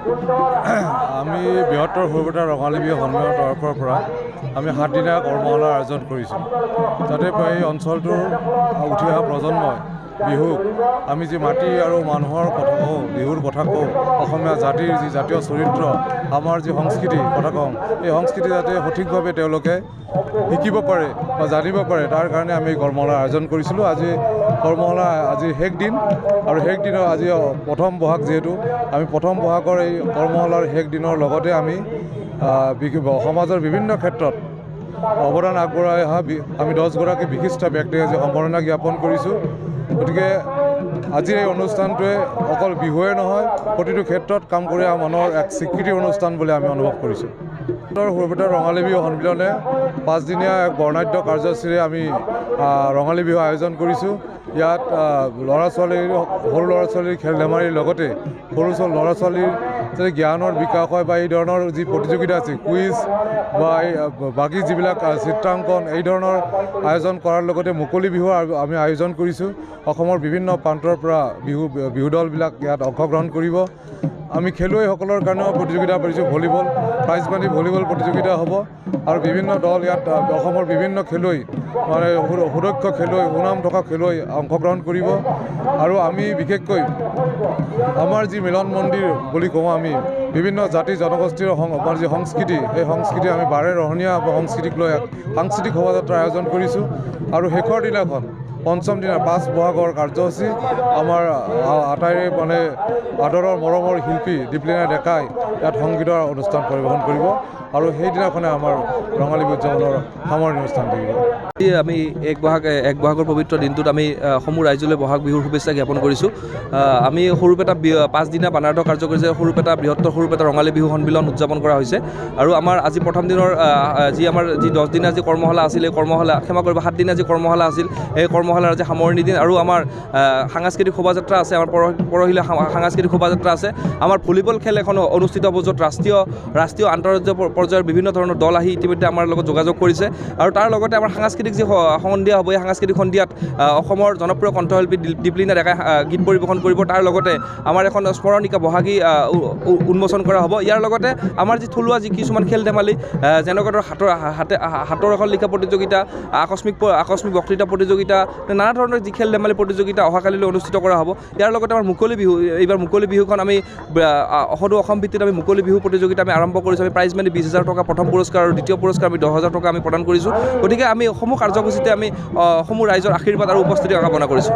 আমি বৃহত্তৰ সৰুপেটা ৰঙালী বিহু সন্মিলনৰ তৰফৰ পৰা আমি 7 দিনীয়া কৰ্মশালাৰ আয়োজন কৰিছোঁ। যাতে এই অঞ্চলটোৰ উঠি অহা প্ৰজন্মই বিহুক আমি যি মাটি আৰু মানুহৰ কথা কওঁ, বিহুৰ কথা কওঁ, অসমীয়া জাতিৰ যি জাতীয় চৰিত্ৰ, আমাৰ যি সংস্কৃতি কথা কওঁ, এই সংস্কৃতি যাতে সঠিকভাৱে তেওঁলোকে শিকিব পাৰে বা জানিব পাৰে, তাৰ কাৰণে আমি কৰ্মশালাৰ আয়োজন কৰিছিলোঁ। আজি শেষ দিন, আৰু শেষ দিনৰ আজি প্ৰথম বহাগ, যিহেতু আমি প্ৰথম বহাগৰ এই কৰ্মশালাৰ শেষ দিনৰ লগতে আমি সমাজৰ বিভিন্ন ক্ষেত্ৰত অৱদান আগবঢ়াই অহা আমি 10গৰাকী বিশিষ্ট ব্যক্তিক আজি সম্বৰ্ধনা জ্ঞাপন কৰিছোঁ। গতিকে আজিৰ এই অনুষ্ঠানটোৱে অকল বিহুৱে নহয়, প্ৰতিটো ক্ষেত্ৰত কাম কৰি অহা মানুহৰ এক স্বীকৃতিৰ অনুষ্ঠান বুলি আমি অনুভৱ কৰিছোঁ। সৰুপেটা ৰঙালী বিহু সন্মিলনে 5 দিনীয়া এক বৰ্ণাঢ্য কাৰ্যসূচীৰে আমি ৰঙালী বিহু আয়োজন কৰিছোঁ। ইয়াত সৰু ল'ৰা ছোৱালীৰ খেল ধেমালিৰ লগতে সৰু ল'ৰা ছোৱালীৰ যাতে জ্ঞানৰ বিকাশ হয় বা এই ধৰণৰ যি প্ৰতিযোগিতা আছে, কুইজ বা বাকী যিবিলাক চিত্ৰাংকন, এই ধৰণৰ আয়োজন কৰাৰ লগতে মুকলি বিহু আমি আয়োজন কৰিছোঁ। অসমৰ বিভিন্ন প্ৰান্তৰ পৰা বিহু দলবিলাক ইয়াত অংশগ্ৰহণ কৰিব। আমি খেলুৱৈসকলৰ কাৰণেও প্ৰতিযোগিতা কৰিছোঁ। ভলীবল প্ৰাইজ মানি ভলীবল প্ৰতিযোগিতা হ'ব, আৰু বিভিন্ন দল ইয়াত অসমৰ বিভিন্ন খেলুৱৈ, মানে সুদক্ষ খেলুৱৈ, সুনাম থকা খেলুৱৈ অংশগ্ৰহণ কৰিব। আৰু আমি বিশেষকৈ আমাৰ যি মিলন মন্দিৰ বুলি কওঁ, আমি বিভিন্ন জাতি জনগোষ্ঠীৰ আমাৰ যি সংস্কৃতি, সেই সংস্কৃতি আমি বাৰেৰহণীয়া সংস্কৃতিক লৈ সাংস্কৃতিক শোভাযাত্ৰা আয়োজন কৰিছোঁ। আৰু শেষৰ দিনাখন পঞ্চম দিনা 5 বহাগৰ কাৰ্যসূচী আমাৰ আটাইৰে মানে আদৰৰ মৰমৰ শিল্পী দীপলিনা ডেকাই ইয়াত সংগীতৰ অনুষ্ঠান পৰিৱেশন কৰিব, আৰু সেইদিনাখনে আমাৰ ৰঙালী বিহু উদযাপনৰ সামৰণি অনুষ্ঠান থাকিব। আমি এক বহাগৰ পবিত্ৰ দিনটোত আমি সমূহ ৰাইজলৈ বহাগ বিহুৰ শুভেচ্ছা জ্ঞাপন কৰিছোঁ। আমি সৰুপেটা 5 দিনীয়া বানাৰ্ধ কাৰ্যসূচীৰে বৃহত্তৰ সৰুপেটা ৰঙালী বিহু সন্মিলন উদযাপন কৰা হৈছে। আৰু আমাৰ আজি প্ৰথম দিনৰ যি 10 দিনীয়া যি কৰ্মশালা আছিল, এই কৰ্মশালা 7 দিনীয়া যি কৰ্মশালা আছিল, এই কৰ্মশালাৰ আজি সামৰণি দিন। আৰু আমাৰ সাংস্কৃতিক শোভাযাত্ৰা আছে, আমাৰ পৰহিলে সাংস্কৃতিক শোভাযাত্ৰা আছে। আমাৰ ভলীবল খেল এখন অনুষ্ঠিত হ'ব, য'ত ৰাষ্ট্ৰীয় আন্তঃৰাষ্ট্ৰীয় পৰ্যায়ৰ বিভিন্ন ধৰণৰ দল আহি ইতিমধ্যে আমাৰ লগত যোগাযোগ কৰিছে। আৰু তাৰ লগতে আমাৰ সাংস্কৃতিক যি সন্ধিয়া হ'ব, এই সাংস্কৃতিক সন্ধিয়াত অসমৰ জনপ্ৰিয় কণ্ঠশিল্পী দীপলিনা ডেকাই গীত পৰিৱেশন কৰিব। তাৰ লগতে আমাৰ এখন স্মৰণিকা বহাগী উন্মোচন কৰা হ'ব। ইয়াৰ লগতে আমাৰ যি থলুৱা কিছুমান খেল ধেমালি, যেনেকৈ হাতৰ এখন লিখা প্ৰতিযোগিতা, আকস্মিক বক্তৃতা প্ৰতিযোগিতা, নানা ধৰণৰ যি খেল ধেমালি প্ৰতিযোগিতা অহাকালিলৈ অনুষ্ঠিত কৰা হ'ব। ইয়াৰ লগতে আমাৰ মুকলি বিহু, এইবাৰ মুকলি বিহুখন আমি সদৌ অসম ভিত্তিত আমি মুকলি বিহু প্ৰতিযোগিতা আমি আৰম্ভ কৰিছোঁ। আমি প্ৰাইজ মানি 20,000 টকা প্ৰথম পুৰস্কাৰ, আৰু দ্বিতীয় পুৰস্কাৰ আমি 10,000 টকা আমি প্ৰদান কৰিছোঁ। গতিকে আমি সমূহ কাৰ্যসূচীতে আমি সমূহ ৰাইজৰ আশীৰ্বাদ আৰু উপস্থিতি কামনা কৰিছোঁ।